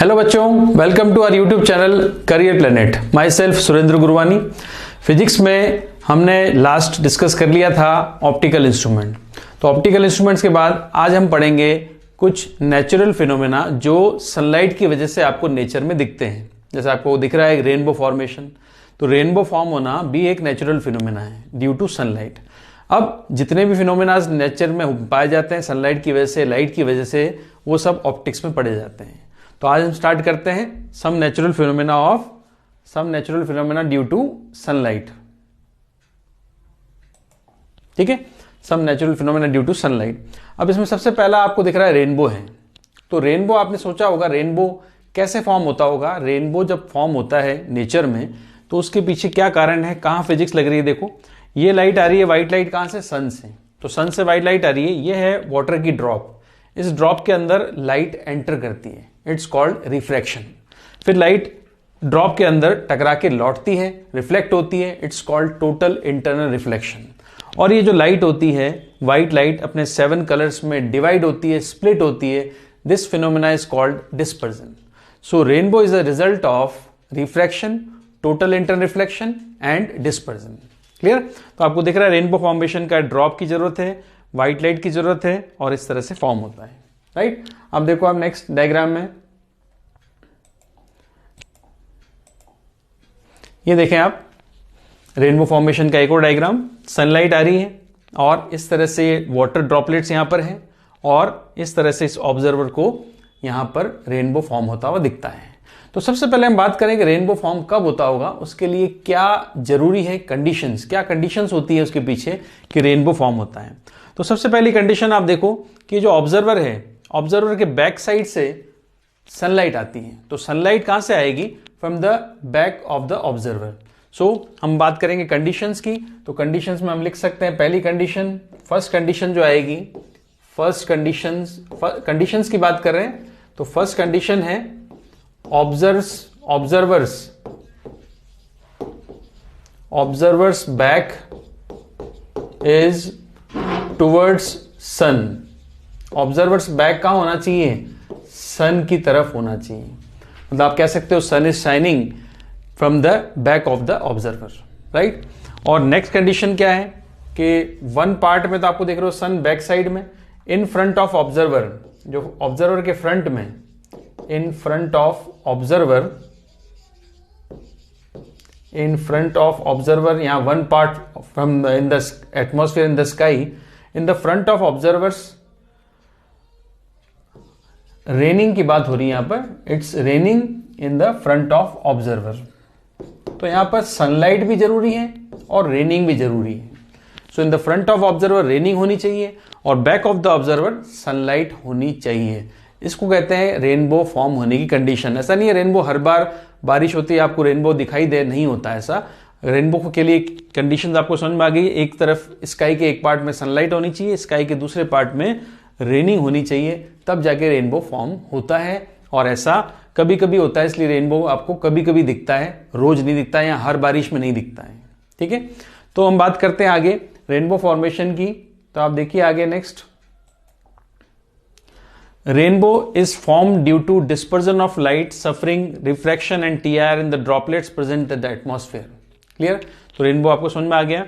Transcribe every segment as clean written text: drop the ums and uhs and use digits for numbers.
Hello बच्चों, welcome to our YouTube channel career planet. Myself Surendra Gurwani. Physics में हमने last discuss कर लिया था ऑप्टिकल इंस्ट्रूमेंट। तो ऑप्टिकल इंस्ट्रूमेंट्स के बाद आज हम पढ़ेंगे कुछ नेचुरल फिनोमेना जो सनलाइट की वजह से आपको नेचर में दिखते हैं। जैसे आपको दिख रहा है रेनबो फॉर्मेशन, तो रेनबो फॉर्म होना भी एक नेचुरल फिनोमेना है ड्यू टू सनलाइट। अब जितने भी फिनोमेना नेचर में पाए जाते हैं सनलाइट की वजह से, लाइट की वजह से, वो सब ऑप्टिक्स में पढ़े जाते हैं। तो आज हम स्टार्ट करते हैं some natural phenomena due to sunlight. ठीक है, some natural phenomena due to sunlight. अब इसमें सबसे पहला आपको दिख रहा है रेनबो है। तो रेनबो आपने सोचा होगा रेनबो कैसे फॉर्म होता होगा। रेनबो जब फॉर्म होता है नेचर में तो उसके पीछे क्या कारण है, कहां फिजिक्स लग रही है। देखो ये लाइट आ रही है, व्हाइट लाइट कहां से, सन से। तो सन से व्हाइट लाइट आ रही है, ये है वाटर की ड्रॉप। इस ड्रॉप के अंदर लाइट एंटर करती है, इट्स कॉल्ड रिफ्रैक्शन। फिर लाइट ड्रॉप के अंदर टकरा के लौटती है, रिफ्लेक्ट होती है, it's called total internal reflection. और ये जो लाइट होती है व्हाइट लाइट अपने 7 कलर्स में डिवाइड होती है, स्प्लिट होती है। This phenomena is called dispersion. So rainbow is a result of refraction, total internal reflection and dispersion. Clear. तो आपको दिख रहा है रेनबो फॉर्मेशन का ड्रॉप की जरूरत है, व्हाइट लाइट की जरूरत है, और इस तरह से फॉर्म होता है। राइट। अब देखो आप नेक्स्ट डायग्राम में ये देखें आप रेनबो फॉर्मेशन का एक और डायग्राम। सनलाइट आ रही है और इस तरह से वाटर ड्रॉपलेट्स यहां पर हैं और इस तरह से इस ऑब्जर्वर को यहां पर रेनबो फॉर्म होता हुआ दिखता है। तो सबसे पहले हम बात करें कि रेनबो फॉर्म कब होता होगा, उसके लिए क्या जरूरी है, कंडीशंस, क्या कंडीशंस होती है उसके पीछे कि रेनबो फॉर्म होता है। तो सबसे पहली कंडीशन आप देखो कि जो ऑब्जर्वर है, ऑब्जर्वर के बैक साइड से सनलाइट आती है। तो सनलाइट कहां से आएगी, from the back of the observer. So हम बात करेंगे कंडीशंस की। तो कंडीशंस में हम लिख सकते हैं पहली कंडीशन, फर्स्ट कंडीशन जो आएगी, फर्स्ट कंडीशंस की बात कर रहे हैं तो फर्स्ट कंडीशन है observers back is towards sun. Observers back कहां होना चाहिए, सन की तरफ होना चाहिए। मतलब आप कह सकते हो sun is shining from the back of the observer. Right. और नेक्स्ट कंडीशन क्या है कि वन पार्ट में तो आपको देख रहे हो सन बैक साइड में, इन फ्रंट ऑफ ऑब्जर्वर, जो ऑब्जर्वर के फ्रंट में, इन फ्रंट ऑफ ऑब्जर्वर, यहां one part from in the atmosphere in the sky, in the front of observers. Raining की बात हो रही है यहां पर, it's raining in the front of observer. तो यहां पर सनलाइट भी जरूरी है और रेनिंग भी जरूरी है। So in the front of observer raining होनी चाहिए और back of the observer sunlight होनी चाहिए। इसको कहते हैं रेनबो फॉर्म होने की कंडीशन। ऐसा नहीं है रेनबो हर बार बारिश होती है आपको रेनबो दिखाई दे, नहीं होता ऐसा। रेनबो के लिए कंडीशंस आपको समझ में आ गई। एक तरफ स्काई के एक पार्ट में सनलाइट होनी चाहिए, स्काई के दूसरे पार्ट में रेनिंग होनी चाहिए, तब जाके रेनबो फॉर्म होता है। और ऐसा कभी कभी होता है, इसलिए रेनबो आपको कभी कभी दिखता है, रोज नहीं दिखता है या हर बारिश में नहीं दिखता है। ठीक है। तो हम बात करते हैं आगे रेनबो फॉर्मेशन की। तो आप देखिए आगे next, rainbow is form due to dispersion of light suffering refraction and TR in the droplets present in the atmosphere. Clear. तो रेनबो आपको समझ में आ गया।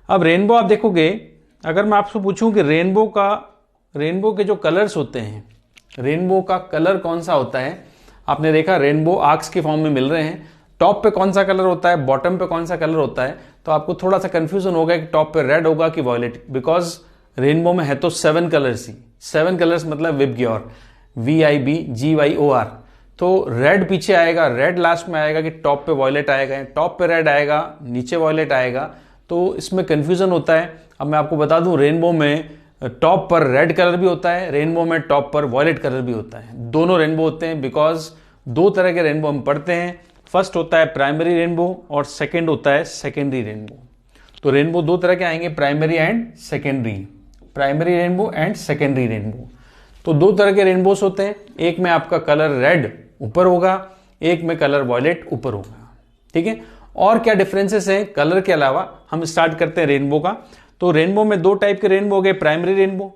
अब रेनबो आप देखोगे, अगर मैं आपसे पूछूं कि रेनबो के जो कलर्स होते हैं, रेनबो का कलर कौन सा होता है। आपने देखा रेनबो आर्क्स के फॉर्म में मिल रहे हैं, टॉप पे कौन सा कलर होता है, बॉटम पे कौन सा कलर होता है। तो आपको थोड़ा सा कंफ्यूजन होगा कि टॉप पे रेड होगा कि वॉयलेट, बिकॉज रेनबो में है तो 7 कलर्स ही। 7 कलर्स मतलब विबग्योर, VIBGYOR। तो रेड पीछे आएगा, रेड लास्ट में आएगा कि टॉप पे वॉयलेट आएगा, टॉप पे रेड आएगा, नीचे वॉयलेट आएगा। तो इसमें कंफ्यूजन होता है। अब मैं आपको बता दूं रेनबो में टॉप पर रेड कलर भी होता है, रेनबो में टॉप पर वॉयलेट कलर भी होता है। दोनों रेनबो होते हैं, बिकॉज 2 तरह के रेनबो हम पढ़ते हैं। फर्स्ट होता है प्राइमरी रेनबो और सेकंड होता है सेकेंडरी रेनबो। तो रेनबो 2 तरह के आएंगे, primary and secondary, primary rainbow and secondary rainbow. तो 2 तरह के रेनबोस होते हैं, एक में आपका कलर रेड ऊपर होगा, एक में कलर वॉयलेट ऊपर होगा। ठीक है। और क्या डिफरेंसेस हैं कलर के अलावा, हम स्टार्ट करते हैं रेनबो का। तो रेनबो में 2 टाइप के रेनबो हो गए, primary rainbow,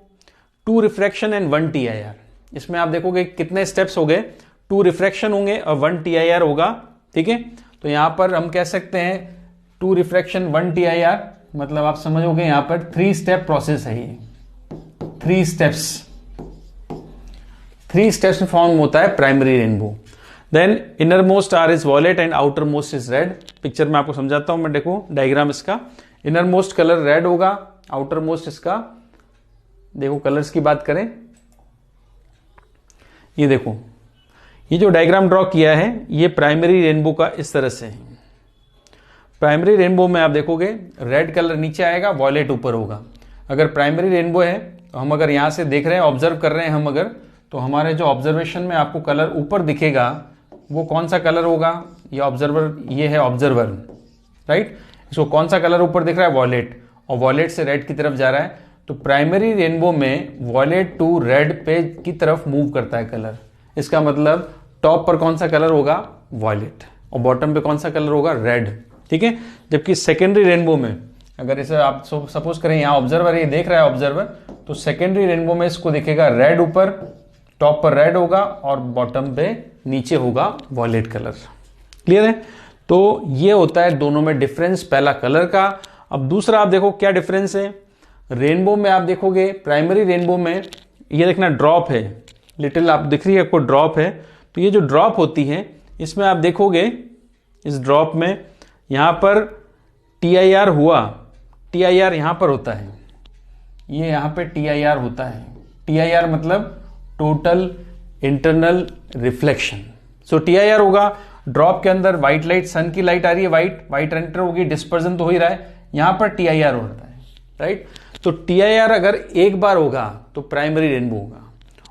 2 refraction and 1 TIR। इसमें आप देखोगे कितने स्टेप्स हो गए, 2 रिफ्रैक्शन होंगे और 1 TIR होगा, ठीक है। तो यहां पर हम कह सकते हैं 2 रिफ्रैक्शन 1 TIR, मतलब आप समझोगे यहां पर 3 स्टेप प्रोसेस है ये, 3 स्टेप्स में फॉर्म होता है primary rainbow. Then inner most arc is violet and outer most is red. Picture में आपको समझाता हूं मैं, देखो डायग्राम इसका। इनर मोस्ट कलर रेड होगा, आउटर मोस्ट इसका, देखो कलर्स की बात करें, ये देखो ये जो डायग्राम ड्रॉ किया है ये प्राइमरी रेनबो का इस तरह से है। प्राइमरी रेनबो में आप देखोगे रेड कलर नीचे आएगा, वॉयलेट ऊपर होगा। अगर प्राइमरी रेनबो है तो हम अगर यहां से देख रहे हैं, ऑब्जर्व कर रहे हैं हम अगर, तो हमारे जो ऑब्जर्वेशन में आपको कलर ऊपर दिखेगा वो कौन सा कलर होगा, ये ऑब्जर्वर, ये है ऑब्जर्वर, राइट। इसको कौन सा कलर ऊपर दिख रहा है, वॉयलेट, और वॉयलेट से रेड की तरफ जा रहा है। तो प्राइमरी रेनबो में वॉयलेट टू रेड पे की तरफ मूव करता है कलर। इसका मतलब टॉप पर कौन सा कलर होगा, वॉयलेट, और बॉटम पे कौन सा कलर होगा, रेड, ठीक है। जबकि सेकेंडरी रेनबो में अगर इसे आप सपोज करें यहां ऑब्जर्वर ये देख रहा है ऑब्जर्वर, तो सेकेंडरी रेनबो में इसको दिखेगा रेड ऊपर, टॉप पर रेड होगा और बॉटम पे नीचे होगा वॉयलेट कलर। क्लियर है। तो ये होता है दोनों में डिफरेंस, पहला कलर का। अब दूसरा आप देखो क्या डिफरेंस है रेनबो में। आप देखोगे प्राइमरी रेनबो में ये देखना ड्रॉप है, लिटिल आप दिख रही है आपको ड्रॉप है। तो ये जो ड्रॉप होती है इसमें आप देखोगे इस ड्रॉप में यहां पर TIR हुआ, TIR यहां पर होता है, ये यहां पे TIR होता है। TIR मतलब टोटल इंटरनल रिफ्लेक्शन। सो TIR होगा, ड्रॉप के अंदर व्हाइट लाइट, सन की लाइट आ रही है, व्हाइट एंटर होगी, डिस्पर्जन तो हो ही रहा है, यहां पर TIR होता है, राइट। तो TIR अगर एक बार होगा तो प्राइमरी रेनबो होगा।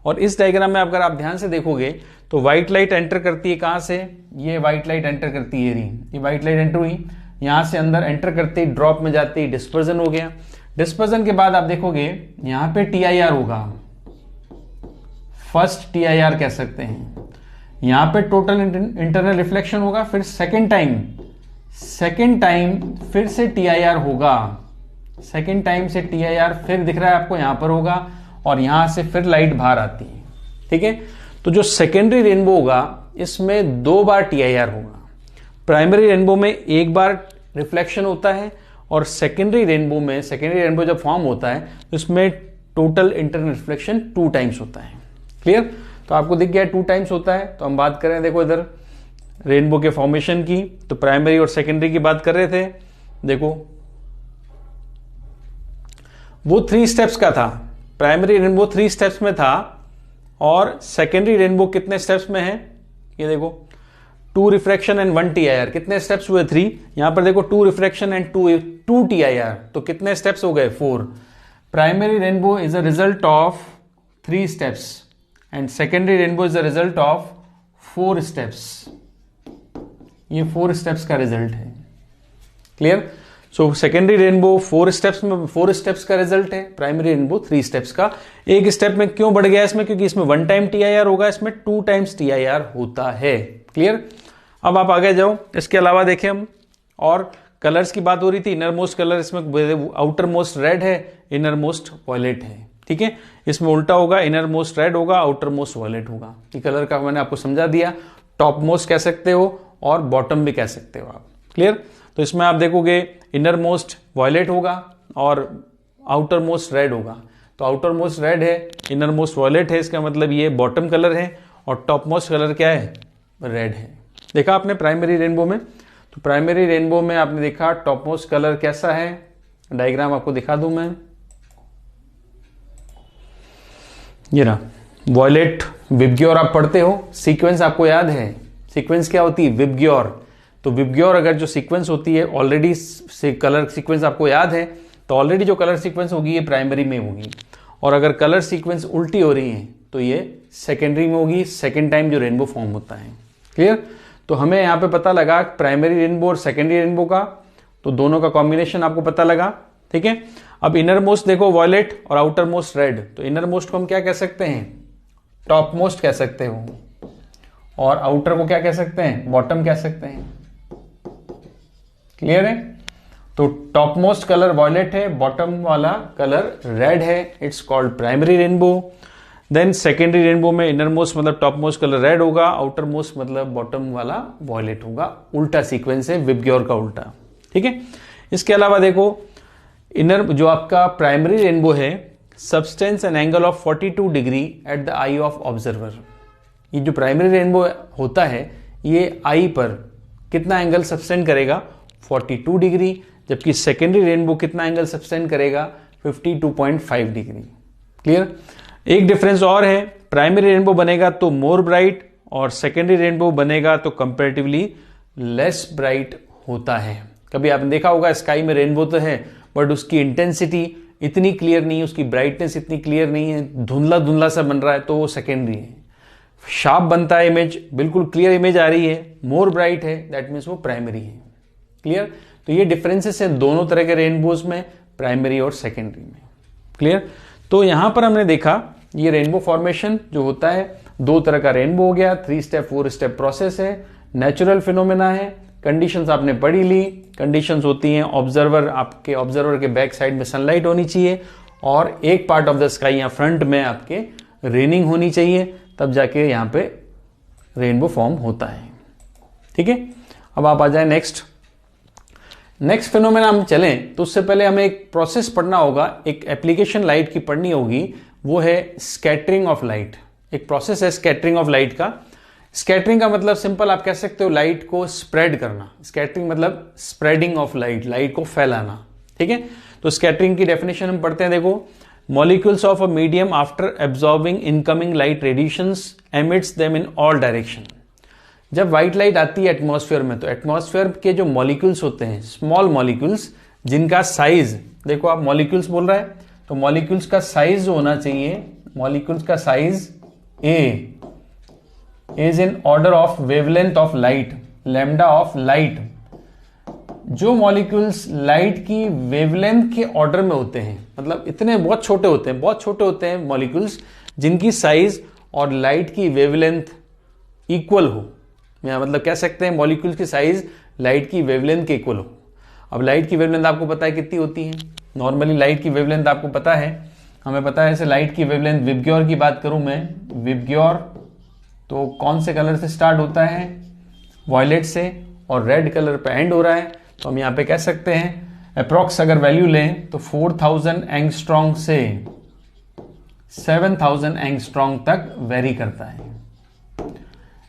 और इस डायग्राम में अगर आप ध्यान से देखोगे तो व्हाइट लाइट एंटर करती है कहां से, ये व्हाइट लाइट एंटर करती है, ये व्हाइट लाइट एंटर हुई, यहां से अंदर एंटर करते ही ड्रॉप में जाते ही डिस्पर्जन हो गया। डिस्पर्जन के बाद आप देखोगे यहां पे TIR होगा, फर्स्ट TIR कह सकते हैं। यहां पे टोटल इंटरनल रिफ्लेक्शन होगा, फिर सेकेंड टाइम फिर से TIR होगा, सेकेंड टाइम से TIR फिर दिख रहा है आपको यहां पर होगा, और यहां से फिर लाइट बाहर आती है, ठीक है। तो जो सेकेंडरी रेनबो होगा इसमें 2 बार TIR होगा। प्राइमरी रेनबो में एक बार रिफ्लेक्शन होता है, और सेकेंडरी रेनबो जब फॉर्म होता है तो इसमें टोटल इंटरनल रिफ्लेक्शन 2 टाइम्स होता है। क्लियर। तो आपको दिख गया 2 टाइम्स होता है। तो हम बात करें देखो इधर रेनबो के फॉर्मेशन की, तो प्राइमरी और सेकेंडरी की बात कर रहे थे। देखो वो 3 स्टेप्स का था, प्राइमरी रेनबो 3 स्टेप्स में था, और सेकेंडरी रेनबो कितने स्टेप्स में है, ये देखो 2 रिफ्रैक्शन एंड 1 TIR, कितने स्टेप्स हुए 3। यहां पर देखो 2 रिफ्रैक्शन एंड 2 TIR, तो कितने स्टेप्स हो गए 4। Primary rainbow is a result of 3 steps and secondary rainbow is a result of 4 steps. ये 4 स्टेप्स का रिजल्ट है। Clear. So secondary rainbow 4 steps का रिजल्ट है, प्राइमरी रेनबो 3 स्टेप्स का। एक स्टेप में क्यों बढ़ गया इसमें, क्योंकि इसमें 1 टाइम TIR होगा, इसमें 2 टाइम्स TIR होता है। क्लियर। अब आप आगे जाओ, इसके अलावा देखें हम, और कलर्स की बात हो रही थी। इनर मोस्ट कलर इसमें आउटर मोस्ट रेड है, इनर मोस्ट वॉयलेट है, ठीक है। इसमें उल्टा होगा, इनर मोस्ट रेड होगा, आउटर मोस्ट वॉयलेट होगा। ये कलर का मैंने आपको समझा दिया। टॉप मोस्ट कह सकते हो और बॉटम भी कह सकते हो आप। क्लियर। तो इसमें आप देखोगे इनर मोस्ट वॉयलेट होगा और आउटर मोस्ट रेड होगा। तो आउटर मोस्ट रेड है, इनर मोस्ट वॉयलेट है, इसका मतलब ये बॉटम कलर है, और टॉप मोस्ट कलर क्या है, रेड है। देखा आपने प्राइमरी रेनबो में। तो प्राइमरी रेनबो में आपने देखा टॉप मोस्ट कलर कैसा है, डायग्राम आपको दिखा दूं मैं, ये रहा वॉयलेट। विबग्योर आप पढ़ते हो, सीक्वेंस आपको याद है, सीक्वेंस क्या होती है, विबग्योर। तो विबग्योर अगर जो सीक्वेंस होती है, ऑलरेडी कलर सीक्वेंस आपको याद है, तो ऑलरेडी जो कलर सीक्वेंस होगी ये प्राइमरी में होगी, और अगर कलर सीक्वेंस उल्टी हो रही है तो ये सेकेंडरी में होगी, सेकेंड टाइम जो रेनबो फॉर्म होता है। क्लियर। तो हमें यहां पे पता लगा प्राइमरी रेनबो और सेकेंडरी रेनबो का, तो दोनों का कॉम्बिनेशन आपको पता लगा, ठीक है। अब इनर मोस्ट देखो वॉयलेट और आउटर मोस्ट रेड। तो इनर मोस्ट को हम क्या कह सकते हैं, टॉप मोस्ट कह सकते हो, और आउटर को क्या कह सकते हैं, बॉटम कह सकते हैं। क्लियर है। तो टॉप मोस्ट कलर वॉयलेट है, बॉटम वाला कलर रेड है, it's called primary rainbow. Then secondary rainbow में इनर मोस्ट मतलब टॉप मोस्ट कलर रेड होगा, आउटर मोस्ट मतलब बॉटम वाला वॉयलेट होगा। उल्टा सीक्वेंस है, विबग्योर का उल्टा, ठीक है। इसके अलावा देखो इनर जो आपका प्राइमरी रेनबो है, substance and angle of 42 degree at the I of observer. ये जो प्राइमरी रेनबो होता है ये आई पर कितना एंगल सब्सटेंड करेगा, 42 डिग्री, जबकि सेकेंडरी रेनबो कितना एंगल सब्सटेंड करेगा, 52.5 डिग्री। क्लियर। एक डिफरेंस और है, प्राइमरी रेनबो बनेगा तो मोर ब्राइट और सेकेंडरी रेनबो बनेगा तो कंपैरेटिवली लेस ब्राइट होता है। कभी आपने देखा होगा स्काई में रेनबो तो है बट उसकी इंटेंसिटी इतनी क्लियर नहीं है, उसकी ब्राइटनेस इतनी क्लियर नहीं है, धुंधला धुंधला सा बन रहा है, तो वो सेकेंडरी है। शार्प बनता है इमेज, बिल्कुल क्लियर इमेज आ रही है, मोर ब्राइट है, दैट मीन्स वो प्राइमरी है। क्लियर। तो ये डिफरेंसेस हैं दोनों तरह के रेनबोज में, प्राइमरी और सेकेंडरी में। क्लियर। तो यहां पर हमने देखा ये रेनबो फॉर्मेशन जो होता है, दो तरह का रेनबो हो गया, 3 स्टेप 4 स्टेप प्रोसेस है, नेचुरल फिनोमेना है। कंडीशंस आपने पढ़ी ली, कंडीशंस होती हैं ऑब्जर्वर, आपके ऑब्जर्वर के बैक साइड में सनलाइट होनी चाहिए और एक पार्ट ऑफ द स्काई या फ्रंट में आपके रेनिंग होनी चाहिए, तब जाके यहां पे रेनबो फॉर्म होता है। ठीक है। अब आप आ जाए नेक्स्ट फिनोमेना हम चलें तो उससे पहले हमें एक प्रोसेस पढ़ना होगा, एक एप्लीकेशन लाइट की पढ़नी होगी, वो है स्कैटरिंग ऑफ लाइट। एक प्रोसेस है स्कैटरिंग ऑफ लाइट का। स्कैटरिंग का मतलब सिंपल आप कह सकते हो लाइट को स्प्रेड करना। स्कैटरिंग मतलब स्प्रेडिंग ऑफ लाइट, लाइट को फैलाना। ठीक है। तो स्कैटरिंग की डेफिनेशन हम पढ़ते हैं, देखो, molecules of a medium after absorbing incoming light radiations emits them in all direction. जब व्हाइट लाइट आती है एटमॉस्फेयर में तो एटमॉस्फेयर के जो मॉलिक्यूल्स होते हैं, स्मॉल मॉलिक्यूल्स, जिनका साइज, देखो आप मॉलिक्यूल्स बोल रहा है तो मॉलिक्यूल्स का साइज होना चाहिए, मॉलिक्यूल्स का size A is in order of wavelength of light, lambda of light. जो मॉलिक्यूल्स लाइट की वेवलेंथ के ऑर्डर में होते हैं, मतलब इतने बहुत छोटे होते हैं मॉलिक्यूल्स जिनकी साइज और लाइट की वेवलेंथ इक्वल हो, या मतलब कह सकते हैं मॉलिक्यूल्स की साइज लाइट की वेवलेंथ के इक्वल हो। अब लाइट की वेवलेंथ आपको पता है कितनी होती है, नॉर्मली लाइट की वेवलेंथ आपको पता है, हमें पता है ऐसे लाइट की वेवलेंथ, विबग्योर की बात करूं मैं, विबग्योर तो कौन से कलर से स्टार्ट होता है, वॉयलेट से, और रेड कलर पे एंड हो रहा है, तो हम यहां पे कह सकते हैं अप्रॉक्स अगर वैल्यू लें तो 4000 एंगस्ट्रॉन्ग से 7000 एंगस्ट्रॉन्ग तक वेरी करता है।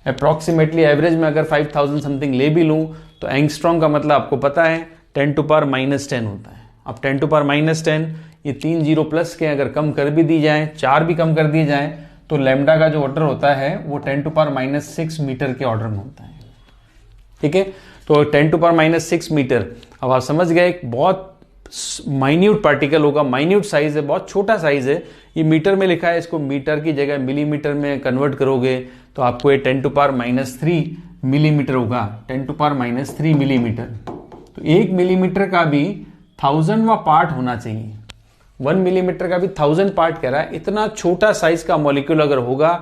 अप्रॉक्सीमेटली एवरेज में अगर 5000 समथिंग ले भी लूं तो एंगस्ट्रॉन्ग का मतलब आपको पता है 10 to power -10 होता है। अब 10 to power -10 ये 3 0 प्लस के अगर कम कर भी दी जाए, 4 भी कम कर दिए जाए, तो लैम्डा का जो ऑर्डर होता है वो 10 to power -6 मीटर के ऑर्डर में होता है। ठीक है। तो 10 to power -6 मीटर, अब आप समझ गए, बहुत माइन्यूट पार्टिकल होगा, माइन्यूट साइज है, बहुत छोटा साइज है। ये मीटर में लिखा है, इसको मीटर की जगह मिलीमीटर में कन्वर्ट करोगे तो आपको ये 10 to power -3 मिलीमीटर होगा, 10 to power -3 मिलीमीटर। तो 1 मिलीमीटर का भी 1000वां पार्ट होना चाहिए, 1 मिलीमीटर का भी 1000 पार्ट कह रहा है। इतना छोटा साइज का मॉलिक्यूल अगर होगा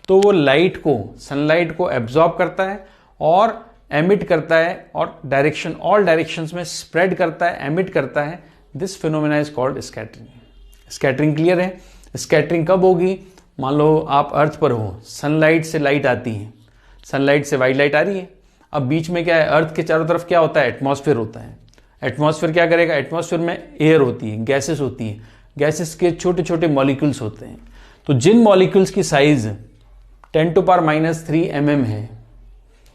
तो वो लाइट को, सनलाइट को एब्जॉर्ब करता है और एमिट करता है और डायरेक्शन, ऑल डायरेक्शंस में स्प्रेड करता है, एमिट करता है। This phenomena is called scattering. Scattering clear है। स्कैटरिंग कब होगी, मान लो आप अर्थ पर हो, सनलाइट से लाइट आती है, सनलाइट से वाइट लाइट आ रही है, अब बीच में क्या है, अर्थ के चारों तरफ क्या होता है, एटमॉस्फेयर होता है। एटमॉस्फेयर क्या करेगा, एटमॉस्फेयर में एयर होती है, गैसेस होती है, गैसेस के छोटे छोटे मॉलिक्यूल्स होते हैं। तो जिन मॉलिक्यूल्स की साइज 10 to power -3 mm है,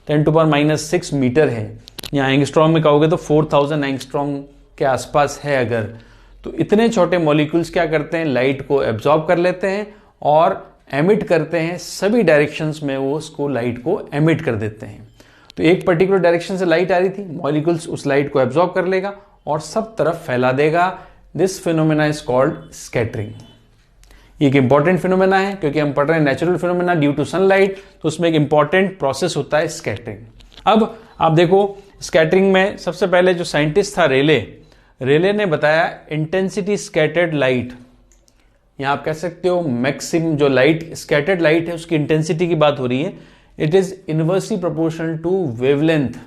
10 to power -6 मीटर है, यहाँ एंगस्ट्रॉन्ग में कहोगे तो 4000 एंगस्ट्रॉन्ग के आसपास है अगर, तो इतने छोटे मॉलिक्यूल्स क्या करते हैं, लाइट को एब्जॉर्ब कर लेते हैं और एमिट करते हैं, सभी डायरेक्शंस में वो उसको, लाइट को एमिट कर देते हैं। तो एक पर्टिकुलर डायरेक्शन से लाइट आ रही थी, मॉलिक्यूल्स उस लाइट को एब्जॉर्ब कर लेगा और सब तरफ फैला देगा। This phenomena is called scattering. ये एक इंपॉर्टेंट फिनोमेना है क्योंकि हम पढ़ रहे हैं natural phenomena due to sunlight, तो उसमें एक इंपॉर्टेंट प्रोसेस होता है स्कैटरिंग। अब आप देखो स्कैटरिंग में सबसे पहले जो साइंटिस्ट था रेले ने बताया इंटेंसिटी स्कैटर्ड लाइट। यहां आप कह सकते हो मैक्सिमम जो लाइट, स्कैटर्ड लाइट है, उसकी इंटेंसिटी की बात हो रही है। It is inversely proportional to wavelength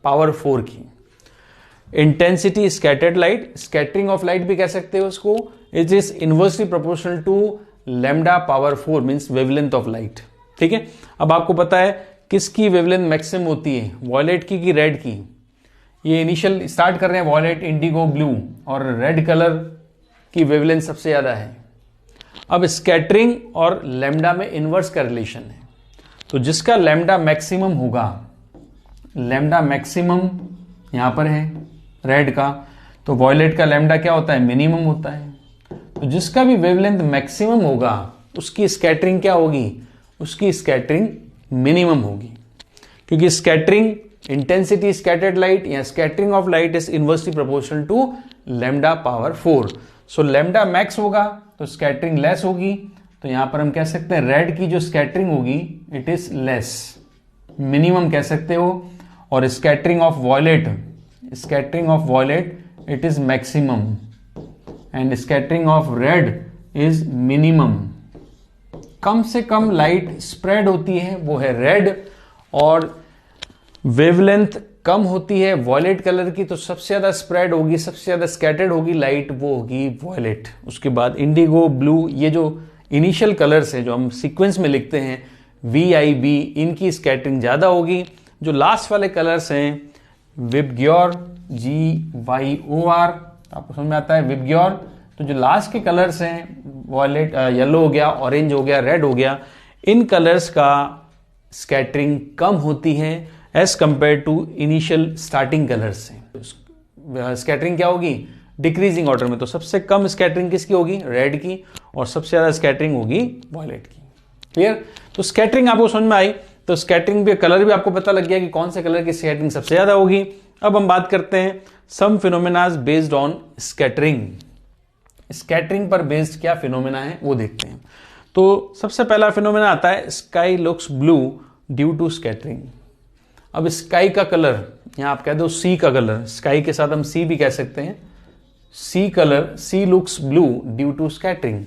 power 4 की। Intensity scattered light, scattering of light भी कह सकते हो उसको, it is inversely proportional to lambda power 4 means wavelength of light. ठीक है, अब आपको पता है किसकी वेवलेंथ मैक्सिमम होती है, वॉयलेट की कि रेड की। ये इनिशियल स्टार्ट कर रहे हैं वॉयलेट, इंडिगो, ब्लू, और रेड कलर की वेवलेंथ सबसे ज़्यादा है। अब स्कैटरिंग और लैम्डा में इन्वर्स का रिलेशन है, तो जिसका लैम्डा मैक्सिमम होगा, लैम्डा मैक्सिमम यहां पर है रेड का, तो वॉयलेट का लैम्डा क्या होता है, मिनिमम होता है। तो जिसका भी वेवलेंथ मैक्सिमम होगा उसकी स्कैटरिंग क्या होगी, उसकी स्कैटरिंग मिनिमम होगी, क्योंकि स्कैटरिंग इंटेंसिटी स्कैटर्ड लाइट या scattering of light is inversely proportional to lambda power 4। So lambda max होगा तो स्कैटरिंग लेस होगी, तो यहां पर हम कह सकते हैं रेड की जो स्कैटरिंग होगी इट इज लेस, मिनिमम कह सकते हो। और scattering of violet, scattering of violet it is maximum and scattering of red is minimum. कम से कम लाइट स्प्रेड होती है वो है रेड, और वेवलेंथ कम होती है वॉयलेट कलर की, तो सबसे ज्यादा स्प्रेड होगी, सबसे ज्यादा स्कैटर्ड होगी लाइट, वो होगी वॉयलेट। उसके बाद इंडिगो, ब्लू, ये जो इनिशियल कलर्स हैं जो हम सीक्वेंस में लिखते हैं VIB, इनकी स्कैटरिंग ज्यादा होगी। जो लास्ट वाले कलर्स हैं विबग्योर, GYOR, आपको समझ में आता है विबग्योर, तो जो लास्ट के कलर्स हैं वॉयलेट, येलो हो गया, ऑरेंज हो गया, रेड हो गया, इन कलर्स का स्कैटरिंग कम होती है as compare to initial starting colours से। स्कैटरिंग क्या होगी, डिक्रीजिंग ऑर्डर में। तो सबसे कम स्कैटरिंग किसकी होगी, रेड की, और सबसे ज्यादा स्कैटरिंग होगी वॉयलेट की। क्लियर, तो स्कैटरिंग आपको समझ में आई, तो स्कैटरिंग भी, कलर भी आपको पता लग गया कि कौन से कलर की स्कैटरिंग सबसे ज्यादा होगी। अब हम बात करते हैं सम फिनोमेनाज बेस्ड ऑन स्कैटरिंग। स्कैटरिंग पर बेस्ड क्या फिनोमेना है वो देखते हैं। तो सबसे पहला फिनोमेना आता है sky looks blue due to scattering. अब स्काई का कलर, यहां आप कह दो सी का कलर, स्काई के साथ हम सी भी कह सकते हैं, sea colour, sea looks blue due to scattering.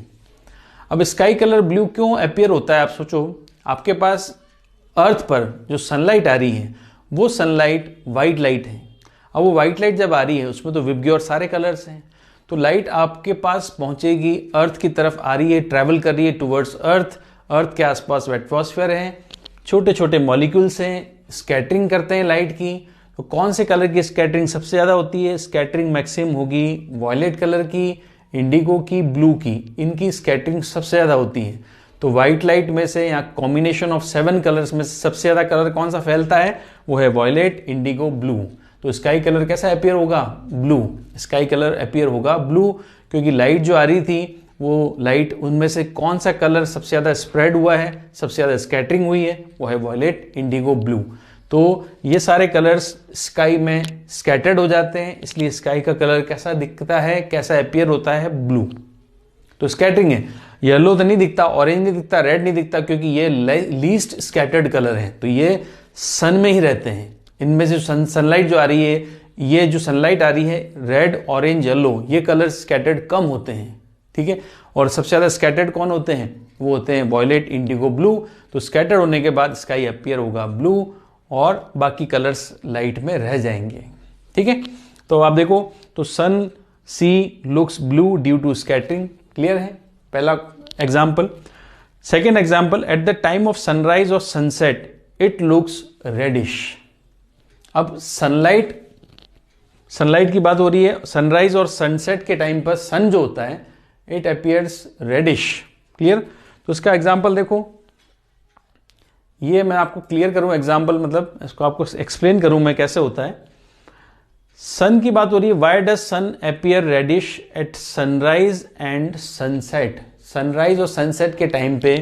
अब स्काई कलर ब्लू क्यों अपीयर होता है, आप सोचो, आपके पास अर्थ पर जो सनलाइट आ रही है वो सनलाइट वाइट लाइट है। अब वो वाइट लाइट जब आ रही है उसमें तो विबग्योर सारे कलर्स हैं, तो लाइट आपके पास पहुंचेगी, अर्थ की तरफ आ रही है, ट्रैवल कर रही है टुवर्ड्स अर्थ। अर्थ के आसपास एटमॉस्फेयर है, छोटे छोटे मॉलिक्यूल्स हैं, स्कैटरिंग करते हैं लाइट की। तो कौन से कलर की स्कैटरिंग सबसे ज्यादा होती है, स्कैटरिंग मैक्सिमम होगी वॉयलेट कलर की, इंडिगो की, ब्लू की, इनकी स्कैटरिंग सबसे ज्यादा होती है। तो व्हाइट लाइट में से या कॉम्बिनेशन ऑफ 7 कलर्स में से सबसे ज्यादा कलर कौन सा फैलता है, वो है वॉयलेट, इंडिगो, ब्लू। तो स्काई कलर कैसा अपीयर होगा, ब्लू। स्काई कलर अपीयर होगा ब्लू, क्योंकि लाइट जो आ रही थी वो लाइट, उनमें से कौन सा कलर सबसे ज्यादा स्प्रेड हुआ है, सबसे ज्यादा स्कैटरिंग हुई है, वो है वॉयलेट, इंडिगो, ब्लू। तो ये सारे कलर्स स्काई में स्कैटर्ड हो जाते हैं, इसलिए स्काई का कलर कैसा दिखता है, कैसा अपीयर होता है, ब्लू। तो स्कैटरिंग है, येलो तो नहीं दिखता, ऑरेंज नहीं दिखता, रेड नहीं दिखता, क्योंकि ये लीस्ट स्कैटर्ड कलर है, तो ये सन में ही रहते हैं। इनमें से सनलाइट जो आ रही है, ये जो सनलाइट आ रही है रेड, ऑरेंज, येलो, ये कलर स्कैटर्ड कम होते हैं। ठीक है, और सबसे ज्यादा स्कैटर्ड कौन होते हैं, वो होते हैं वॉयलेट, इंडिगो, ब्लू। तो स्कैटर्ड होने के बाद स्काई अपीयर होगा ब्लू, और बाकी कलर्स लाइट में रह जाएंगे। ठीक है, तो आप देखो, तो sun sea looks blue due to scattering, clear है पहला example. Second example, at the time of sunrise और सनसेट इट लुक्स रेडिश। अब सनलाइट की बात हो रही है, सनराइज और सनसेट के टाइम पर सन जो होता है इट अपीयर्स रेडिश। क्लियर, तो इसका एग्जाम्पल देखो, ये मैं आपको क्लियर करूं एग्जाम्पल, मतलब इसको आपको एक्सप्लेन करूं मैं कैसे होता है। सन की बात हो रही है, why does sun appear reddish at sunrise and sunset. Sunrise और सनसेट के टाइम पे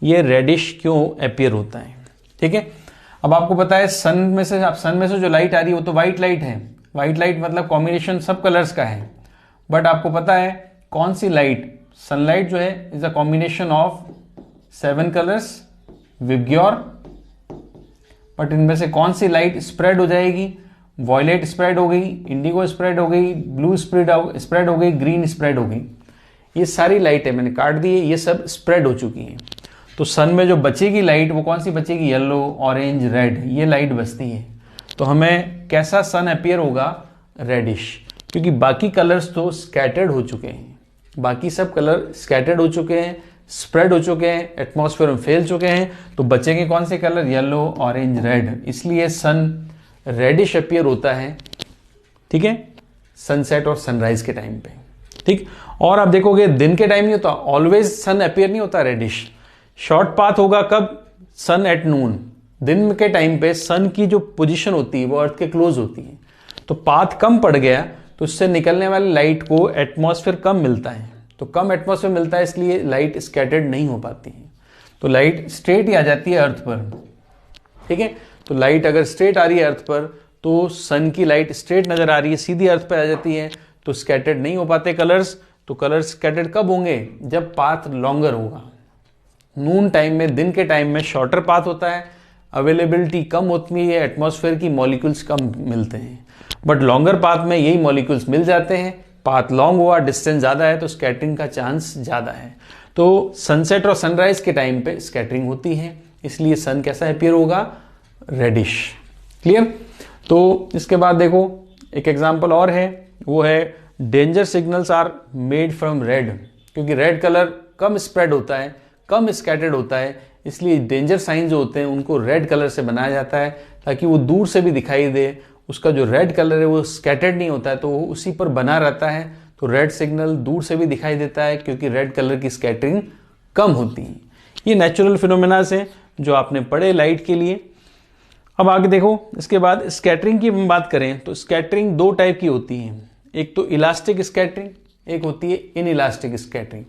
ये रेडिश क्यों अपीयर होता है। ठीक है, अब आपको पता है सन में से जो लाइट आ रही है वो तो व्हाइट लाइट है। व्हाइट लाइट मतलब कॉम्बिनेशन सब कलर्स का है, बट आपको पता है कौन सी लाइट, सनलाइट जो है is a combination of 7 colours, VIBGYOR, but इनमें से कौन सी लाइट स्प्रेड हो जाएगी, वॉयलेट स्प्रेड हो गई, इंडिगो स्प्रेड हो गई, ब्लू स्प्रेड हो गई, ग्रीन स्प्रेड हो गई। ये सारी लाइटें मैंने काट दी है, ये सब स्प्रेड हो चुकी हैं। तो सन में जो बचेगी लाइट वो कौन सी बचेगी, येलो, ऑरेंज, रेड, ये लाइट बचती है। तो हमें कैसा सन अपीयर होगा, रेडिश, क्योंकि बाकी कलर्स तो स्कैटर्ड हो चुके हैं, बाकी सब कलर स्कैटर्ड हो चुके हैं, स्प्रेड हो चुके हैं, एटमॉस्फेयर में फैल चुके हैं, तो बचेंगे कौन से कलर? Yellow, orange, red. इसलिए सन रेडिश अपीयर होता है, ठीक है, सनसेट और सनराइज के टाइम पे, ठीक। और आप देखोगे दिन के टाइम नहीं होता, ऑलवेज सन अपीयर नहीं होता रेडिश। शॉर्ट पाथ होगा कब? सन एट नून। दिन के टाइम पे सन की जो पोजीशन होती है वो अर्थ के क्लोज होती है, तो पाथ कम पड़ गया तो उससे निकलने वाली लाइट को एटमॉस्फेयर कम मिलता है, तो कम एटमॉस्फेयर मिलता है इसलिए लाइट स्कैटर्ड नहीं हो पाती है, तो लाइट स्ट्रेट ही आ जाती है अर्थ पर, ठीक है। तो लाइट अगर स्ट्रेट आ रही है अर्थ पर तो सन की लाइट स्ट्रेट नजर आ रही है, सीधी अर्थ पर आ जाती है, तो स्कैटर्ड नहीं हो पाते कलर्स। तो कलर्स स्कैटर्ड कब होंगे? जब पाथ लॉन्गर होगा। नून टाइम में, दिन के टाइम में शॉर्टर पाथ होता है, अवेलेबिलिटी कम होती है, एटमॉस्फेयर की मॉलिक्यूल्स कम मिलते हैं, बट लॉन्गर पाथ में यही मॉलिक्यूल्स मिल जाते हैं। पाथ लॉन्ग हुआ, डिस्टेंस ज़्यादा है, तो स्कैटरिंग का चांस ज़्यादा है। तो सनसेट और सनराइज के टाइम पे स्कैटरिंग होती है, इसलिए सन कैसा अपीयर होगा? रेडिश। क्लियर? तो इसके बाद देखो एक एग्जांपल और है, वो है danger signals are made from red, क्योंकि रेड कलर कम स्प्रेड होता है, कम स्कैटर्ड होता है, इसलिए डेंजर साइन जो होते हैं उनको रेड कलर से बनाया जाता है ताकि वो दूर से भी दिखाई दे। उसका जो रेड कलर है वो स्कैटर्ड नहीं होता है, तो वो उसी पर बना रहता है, तो रेड सिग्नल दूर से भी दिखाई देता है क्योंकि रेड कलर की स्कैटरिंग कम होती है। ये नेचुरल फिनोमेना से जो आपने पढ़े लाइट के लिए। अब आगे देखो, इसके बाद स्कैटरिंग की हम बात करें तो स्कैटरिंग दो टाइप की होती है, एक तो इलास्टिक स्कैटरिंग, एक होती है इन इलास्टिक स्कैटरिंग।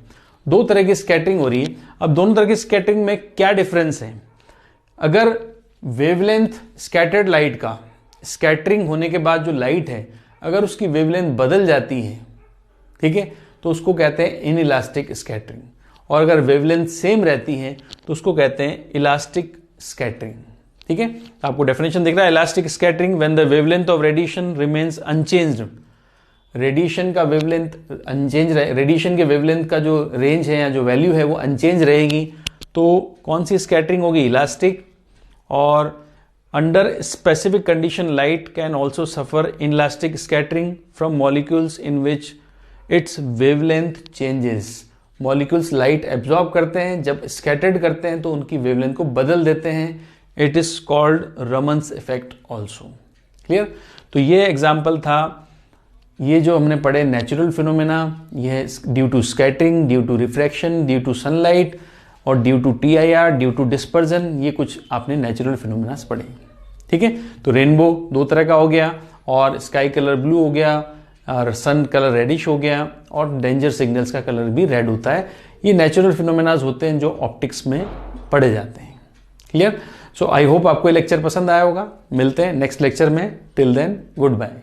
दो तरह की स्कैटरिंग हो रही है। अब दोनों तरह की स्कैटरिंग में क्या डिफरेंस है? अगर वेवलेंथ स्कैटर्ड लाइट का, स्कैटरिंग होने के बाद जो लाइट है अगर उसकी वेवलेंथ बदल जाती है, ठीक है, तो उसको कहते हैं इन इलास्टिक स्कैटरिंग, और अगर वेवलेंथ सेम रहती है तो उसको कहते हैं इलास्टिक स्कैटरिंग, ठीक है। आपको डेफिनेशन दिख रहा है, elastic scattering when the wavelength of radiation remains unchanged. Radiation का वेवलेंथ अनचेंज रहे, रेडिएशन के वेवलेंथ का जो रेंज है या जो वैल्यू है वो अनचेंज रहेगी, तो कौन सी स्कैटरिंग होगी? इलास्टिक। और under specific condition light can also suffer inelastic scattering from molecules in which it's wavelength changes. Molecules light absorb करते हैं, जब स्कैटर्ड करते हैं तो उनकी वेवलेंथ को बदल देते हैं। It is called Raman's effect also. Clear? तो ये एग्जाम्पल था, ये जो हमने पढ़े नेचुरल फिनोमेना, ये due to scattering, due to refraction, due to sunlight और due to TIR, due to dispersion, ये कुछ आपने नेचुरल फिनोमेना पढ़े, ठीक है। तो रेनबो दो तरह का हो गया, और स्काई कलर ब्लू हो गया, और सन कलर रेडिश हो गया, और डेंजर सिग्नल्स का कलर भी रेड होता है। ये नेचुरल फिनोमेनाज होते हैं जो ऑप्टिक्स में पढ़े जाते हैं। क्लियर? सो आई होप आपको ये लेक्चर पसंद आया होगा। मिलते हैं नेक्स्ट लेक्चर में। Till then good bye.